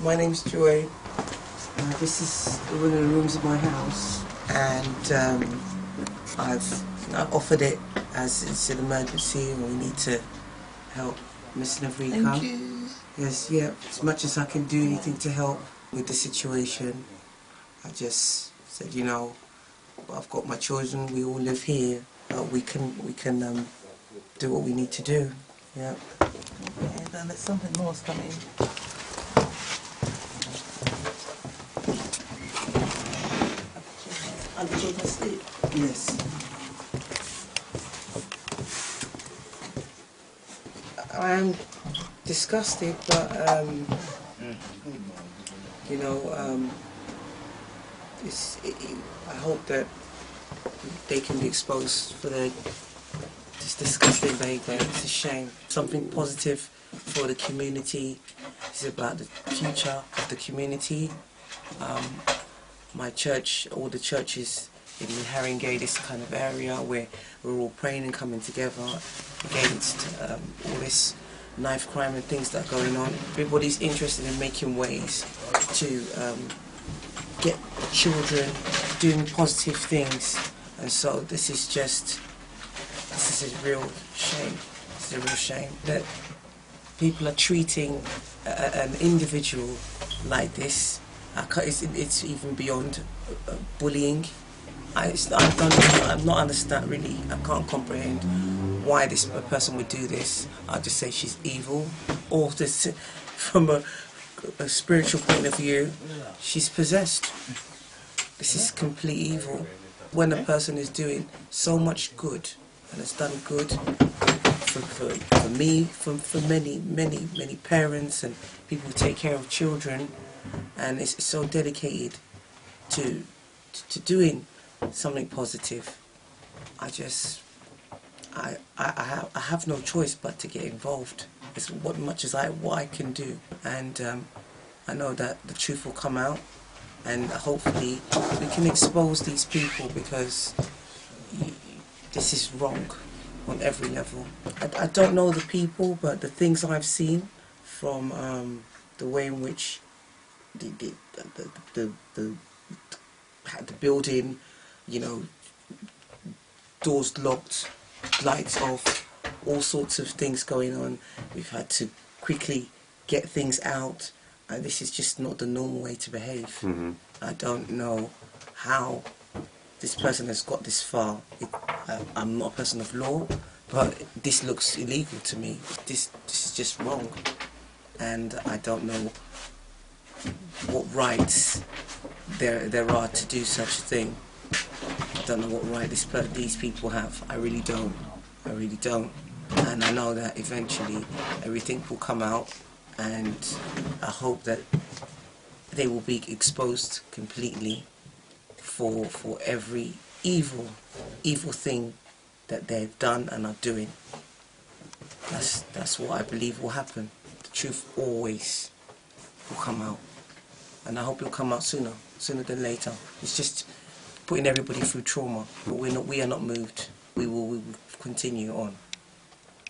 My name's Joy. This is one of the rooms of my house, and I've offered it as it's an emergency and we need to help Miss Navrika. Thank you. Yes, yeah, as much as I can do anything to help with the situation. I just said, you know, I've got my children, we all live here, we can do what we need to do. Yeah. Okay, then there's something more's coming. Are the children asleep? Yes. I am disgusted, but you know, I hope that they can be exposed for this disgusting behaviour. It's a shame. Something positive for the community. It's about the future of the community. My church, all the churches in the Haringey, this kind of area where we're all praying and coming together against all this knife crime and things that are going on. Everybody's interested in making ways to get children doing positive things, and so this is a real shame. It's a real shame that people are treating an individual like this. It's even beyond bullying. I'm not understand really. I can't comprehend why a person would do this. I just say she's evil, or this, from a spiritual point of view, she's possessed. This is complete evil. When a person is doing so much good and has done good for me, for many parents and people who take care of children, and is so dedicated to doing something positive, I have no choice but to get involved. It's what I can do, and I know that the truth will come out, and hopefully we can expose these people, because this is wrong on every level. I don't know the people, but the things I've seen from the way in which the building, you know, doors locked, lights off, all sorts of things going on. We've had to quickly get things out, and this is just not the normal way to behave. Mm-hmm. I don't know how this person has got this far. I'm not a person of law, but this looks illegal to me. This is just wrong, and I don't know what rights there are to do such a thing. I don't know what right these people have. I really don't. I really don't. And I know that eventually everything will come out, and I hope that they will be exposed completely for every evil thing that they've done and are doing. That's what I believe will happen. The truth always will come out, and I hope it'll come out sooner than later. It's just putting everybody through trauma, but we are not moved. We will continue on.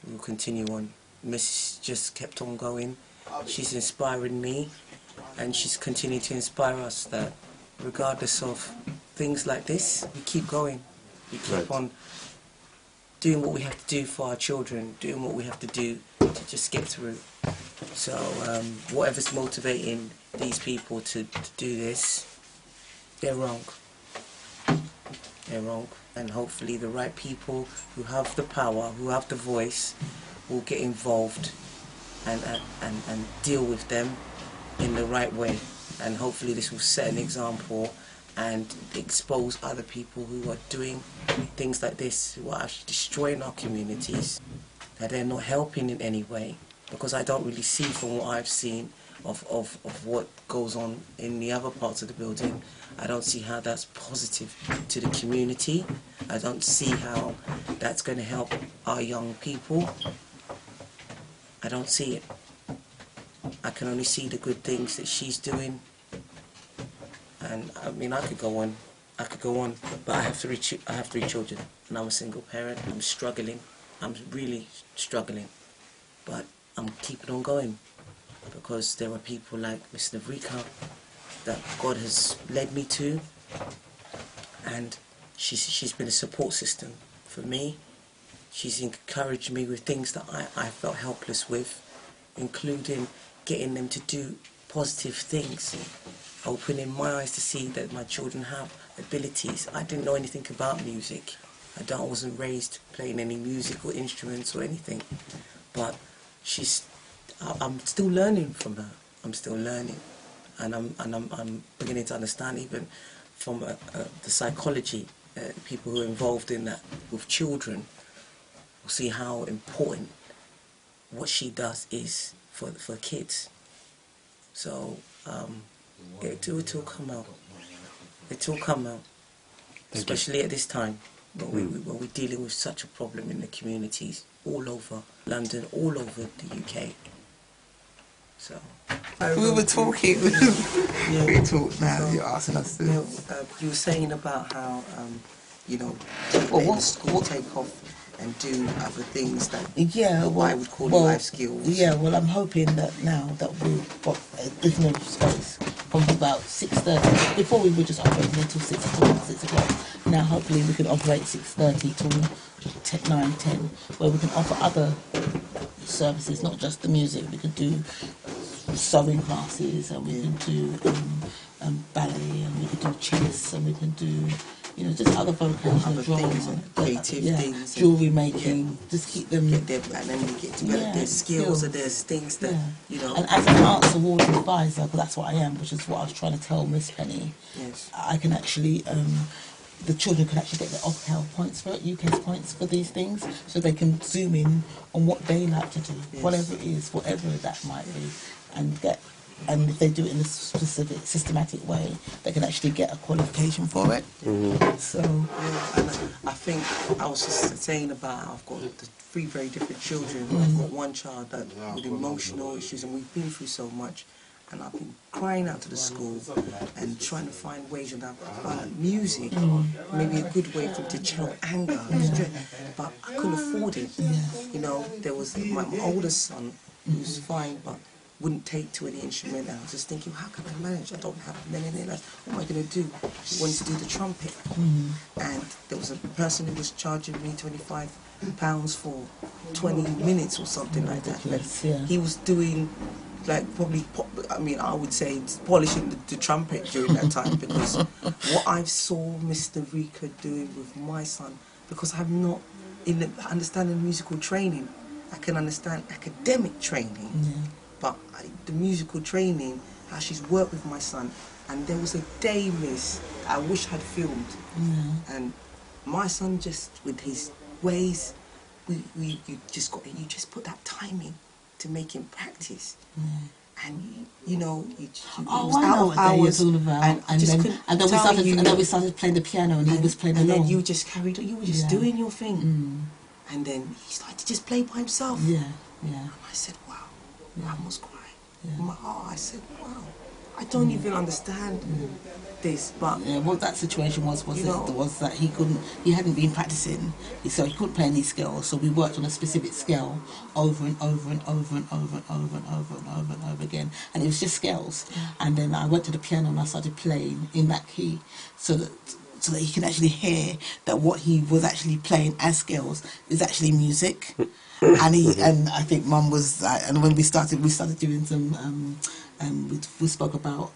We will continue on. Miss just kept on going. She's inspiring me, and she's continuing to inspire us that regardless of things like this, we keep going. We keep on doing what we have to do for our children, doing what we have to do to just get through. So whatever's motivating these people to do this, they're wrong. They're wrong, and hopefully the right people who have the power, who have the voice, will get involved and deal with them in the right way. And hopefully this will set an example and expose other people who are doing things like this, who are actually destroying our communities, that they're not helping in any way. Because I don't really see, from what I've seen of what goes on in the other parts of the building, I don't see how that's positive to the community. I don't see how that's going to help our young people. I don't see it. I can only see the good things that she's doing. And I mean, I could go on, but I have three children, and I'm a single parent. I'm struggling. I'm really struggling, but I'm keeping on going, because there are people like Mr. Vrika that God has led me to, and she's been a support system for me. She's encouraged me with things that I felt helpless with, including getting them to do positive things, opening my eyes to see that my children have abilities. I didn't know anything about music. I wasn't raised playing any music or instruments or anything, but I'm still learning from her. I'm still learning, and I'm beginning to understand even from the psychology, people who are involved in that with children will see how important what she does is for kids. So it will come out. It will come out, especially at this time when we're dealing with such a problem in the communities all over London, all over the UK. So we were talking. yeah. We talked now. So, You're asking us to. You were saying about how Well, let what- the school take off and do other things that Yeah, well, I would call life skills. Yeah, well, I'm hoping that now that we've got additional space from about 6:30. Before we were just operating until 6 o'clock. Now, hopefully, we can operate 6:30 till 9, 10, where we can offer other services, not just the music. We could do sewing classes, and we can do ballet, and we can do chess, and we can do, just other vocational things, creative things, jewellery making, just keep them... and then we get to develop their skills, and there's things that, And as an arts award advisor, because that's what I am, which is what I was trying to tell Miss Penny, yes. I can actually... the children can actually get their OPCAL points for it, UK's points for these things, so they can zoom in on what they like to do, whatever it is, whatever that might be, and if they do it in a specific, systematic way, they can actually get a qualification for it. So, and I think I was just saying about how I've got the 3 very different children. I've got one child that with emotional issues, and we've been through so much. And I've been crying out to the school and trying to find ways of music, maybe a good way for them to channel anger, but I couldn't afford it. There was my oldest son who's fine, but wouldn't take to any instrument, and I was just thinking, how can I manage? I don't have anything else. What am I going to do? He wanted to do the trumpet, and there was a person who was charging me £25 for 20 minutes or something like that. He was doing I would say polishing the trumpet during that time, because what I saw Mr. Rika doing with my son, because I'm not in the understanding musical training, I can understand academic training, but the musical training, how she's worked with my son, and there was a day, miss, I wish I'd filmed, and my son just with his ways, you just put that time in to make him practice. And I know what day you're talking about. And then we started playing the piano, and he was playing along. And then you just carried on. You were just doing your thing. And then he started to just play by himself. And I said, wow. I almost cried. I said, wow. I don't even understand this, but what that situation was that he hadn't been practicing, so he couldn't play any scales. So we worked on a specific scale over and over and over and over and over and over and over and over again, and it was just scales. And then I went to the piano and I started playing in that key, so that he can actually hear that what he was actually playing as scales is actually music. And I think Mum was, and when we started doing some. We spoke about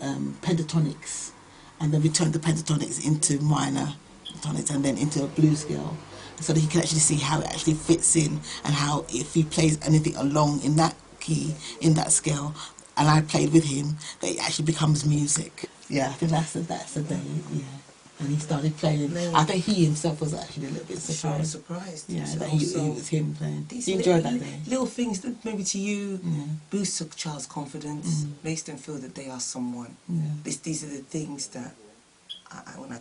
pentatonics, and then we turned the pentatonics into minor tonics and then into a blues scale, so that he can actually see how it actually fits in, and how if he plays anything along in that key, in that scale, and I played with him, that it actually becomes music. I think that's the day, and he started playing. I think he himself was actually a little bit surprised. I was surprised. That it was him playing. He enjoyed that day. Little things that maybe to you boost a child's confidence, makes them feel that they are someone. These are the things that, when I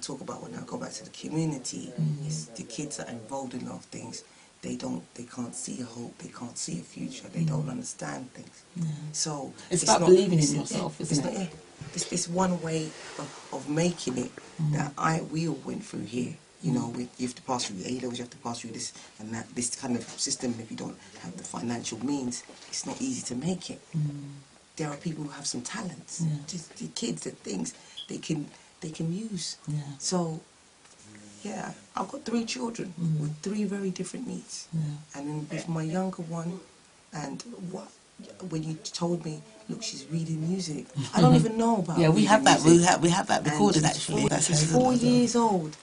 go back to the community, it's the kids that are involved in a lot of things. They can't see a hope, they can't see a future, they don't understand things. So it's about believing in yourself, isn't it? It's one way of making it that we all went through here. You know, you have to pass through the A-levels, you have to pass through this and that, this kind of system. If you don't have the financial means, it's not easy to make it. There are people who have some talents, just the kids, the things they can use. So, yeah, I've got 3 children with 3 very different needs. And then with my younger one, and when you told me, look, she's reading music, I don't even know about. Yeah, we have that. Music. We have that recorded actually. She's 4 years old,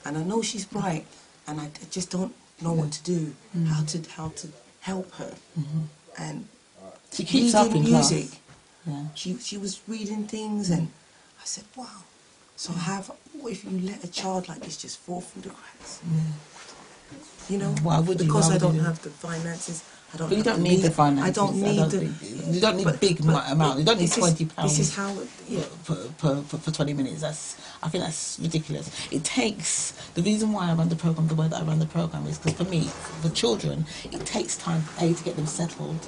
and I know she's bright, and I just don't know what to do, how to help her. And she keeps up in music. Class. She was reading things, and I said, wow. So what if you let a child like this just fall through the cracks? You know, because I don't have the finances. But you don't need the finances. I don't need you don't need a big amount. You don't need £20. This is how for 20 minutes. I think that's ridiculous. It takes, the reason why I run the program the way that I run the program is because for me, for children, it takes time to get them settled.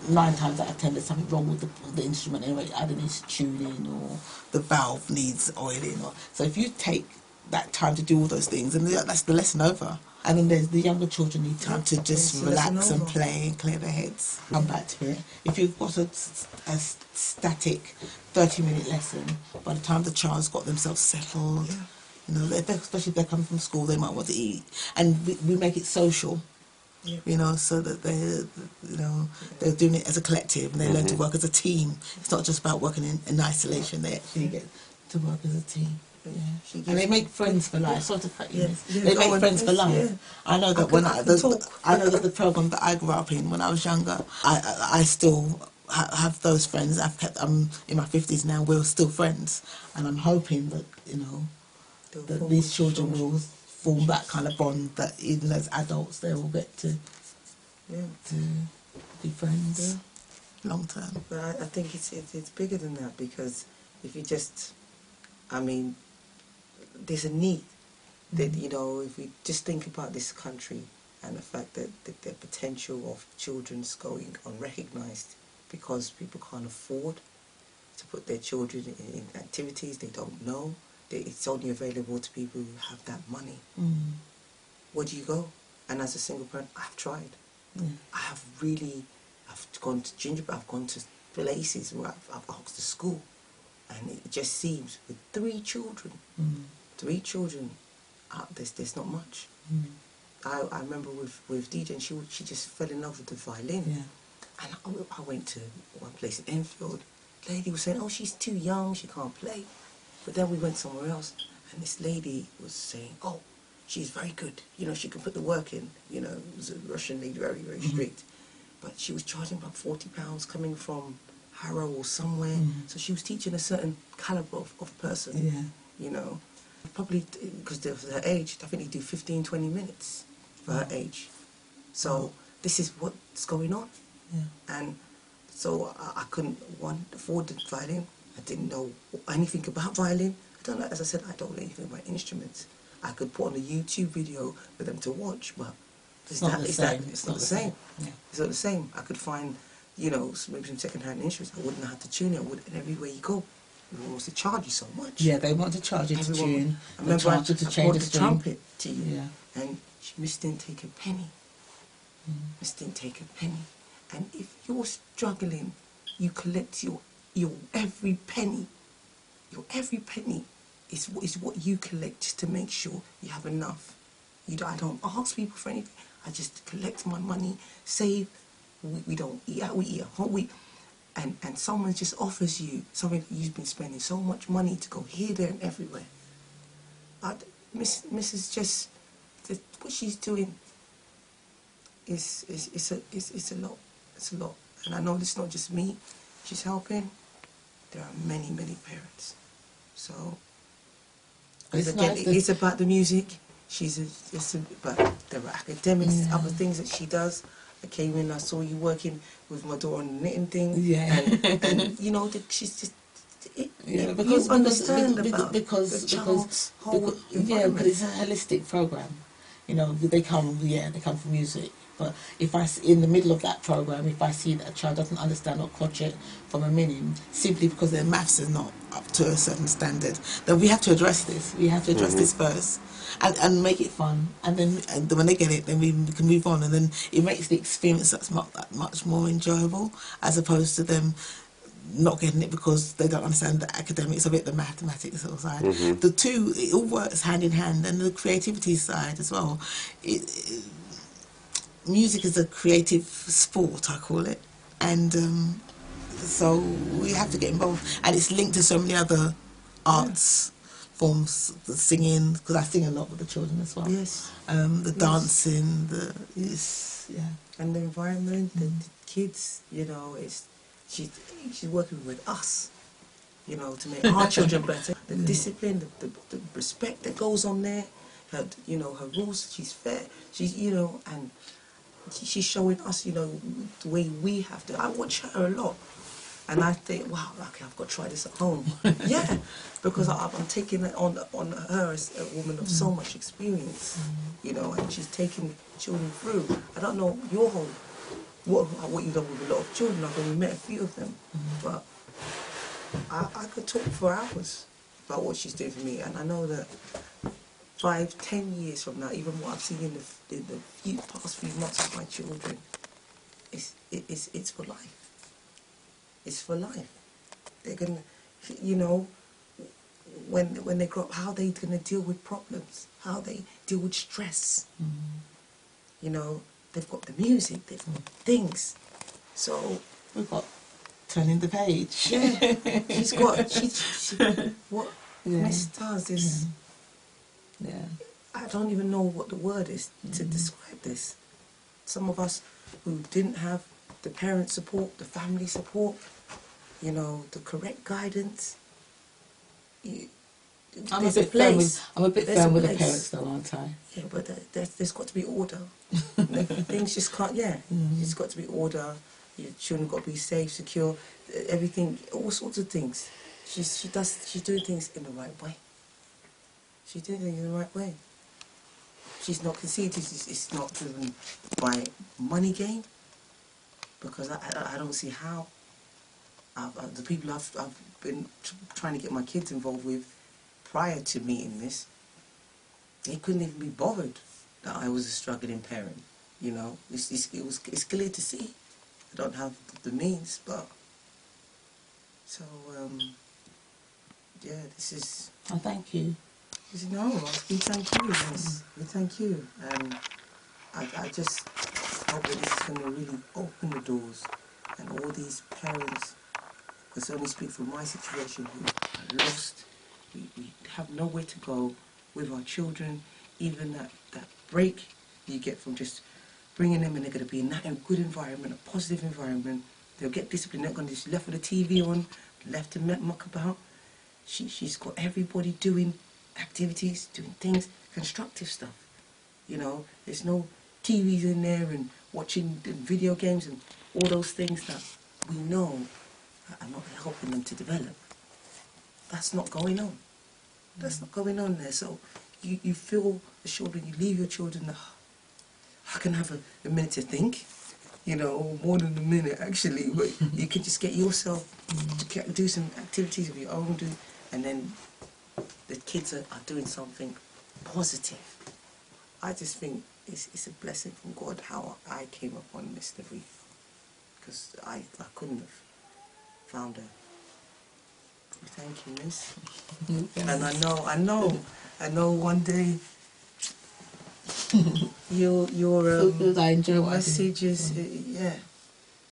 9 times out of 10 there's something wrong with the instrument anyway. Either needs tuning or the valve needs oiling. So if you take that time to do all those things, and that's the lesson over. And then there's the younger children need time to just relax and play and clear their heads. Come back to it. If you've got a static 30-minute lesson, by the time the child's got themselves settled, you know, especially if they're coming from school, they might want to eat. And we make it social, you know, so that they're doing it as a collective and they learn to work as a team. It's not just about working in isolation. They actually get to work as a team. Yeah. And they make friends for life. Sort of, they make friends for life. I know that I know that the program that I grew up in when I was younger, I still have those friends. I'm in my 50s now. We're still friends, and I'm hoping that that these children will form that kind of bond that even as adults they will get to be friends long term. But I think it's bigger than that, because if you just, I mean, there's a need that, you know, if we just think about this country and the fact that the potential of children's going unrecognised because people can't afford to put their children in activities they don't know. It's only available to people who have that money. Where do you go? And as a single parent, I've tried. I've gone to gingerbread, I've gone to places where I've asked the school, and it just seems with 3 children, 3 children, there's not much. I remember with DJ, and she just fell in love with the violin. And I went to one place in Enfield. The lady was saying, oh, she's too young, she can't play. But then we went somewhere else, and this lady was saying, oh, she's very good. You know, she can put the work in. You know, it was a Russian lady, very, very strict. But she was charging about £40 coming from Harrow or somewhere. So she was teaching a certain calibre of person, you know. Probably, because of her age, I think they do 15, 20 minutes for her age. So this is what's going on. And so I couldn't, afford the violin. I didn't know anything about violin. I don't know, as I said, I don't know anything about instruments. I could put on a YouTube video for them to watch, but it's not the same. It's not the same. I could find, you know, maybe some second-hand instruments. I wouldn't know how to tune it. And everywhere you go, everyone wants to charge you so much. Yeah, they want to charge you to tune. I remember I bought the trumpet to you, and Miss didn't take a penny. Miss didn't take a penny. And if you're struggling, you collect your every penny. Your every penny is what you collect just to make sure you have enough. I don't ask people for anything. I just collect my money, save. We don't eat out. We eat at home. And someone just offers you something that you've been spending so much money to go here, there, and everywhere. Mrs. just what she's doing is a lot. It's a lot. And I know it's not just me she's helping. There are many, many parents. So it's about the music. But there are academics, other things that she does. I came in, I saw you working with my daughter on the knitting thing. And you know, she's just. Because you understand about the child's whole environment. Because it's a holistic program. You know, they come from music. But if in the middle of that program, if I see that a child doesn't understand or crochet from a minim, simply because their maths is not up to a certain standard, then we have to address this. We have to address this first, and make it fun. And then when they get it, then we can move on. And then it makes the experience that much more enjoyable, as opposed to them not getting it because they don't understand the academics of it, the mathematics sort of side. The two, it all works hand in hand, and the creativity side as well. Music is a creative sport, I call it, and so we have to get involved, and it's linked to so many other arts forms, the singing, because I sing a lot with the children as well. Yes. The dancing, and the environment, the kids, you know, she's working with us, you know, to make our children better. The discipline, the respect that goes on there, her, you know, her rules. She's fair. She's, you know, and she's showing us, you know, the way we have to. I watch her a lot, and I think, wow, okay, I've got to try this at home. Yeah, because I'm taking it on her as a woman of so much experience, you know, and she's taking children through. I don't know your whole. What you've done with a lot of children. I've only met a few of them, but I could talk for hours about what she's doing for me, and I know that 5-10 years from now, even what I've seen in the past few months of my children, it's for life. It's for life. They're gonna, you know, when they grow up, how they're gonna deal with problems, how they deal with stress. You know. They've got the music, they've got things. So we've got turning the page. Yeah, she's got what Miss does is. Yeah. I don't even know what the word is to describe this. Some of us who didn't have the parent support, the family support, you know, the correct guidance. I'm a bit firm with the parents though, aren't I? Yeah, but there's got to be order. Things just can't, There's got to be order. Your children got to be safe, secure, everything, all sorts of things. She's doing things in the right way. She's doing things in the right way. She's not conceited, it's not driven by money gain, because I don't see how. The people I've been trying to get my kids involved with prior to meeting this, they couldn't even be bothered that I was a struggling parent. You know, it's clear to see. I don't have the means, but so yeah, this is. Oh, thank you. No, we thank you. Yes, we thank you, and I just hope that this is going to really open the doors, and all these parents, because I only speak from my situation, who are lost. We have nowhere to go with our children. Even that break you get from just bringing them, and they're going to be in that good environment, a positive environment. They'll get disciplined. They're not going to just left with the TV on, left to muck about. She's got everybody doing activities, doing things, constructive stuff. You know, there's no TVs in there and watching video games and all those things that we know are not helping them to develop. That's not going on. That's not going on there. So you feel assured when you leave your children that I can have a minute to think, you know, or more than a minute actually, but you can just get yourself to do some activities of your own, and then the kids are doing something positive. I just think it's a blessing from God how I came upon Mr. Reef, because I couldn't have found her. Thank you, Miss. And I know one day your I enjoy what messages,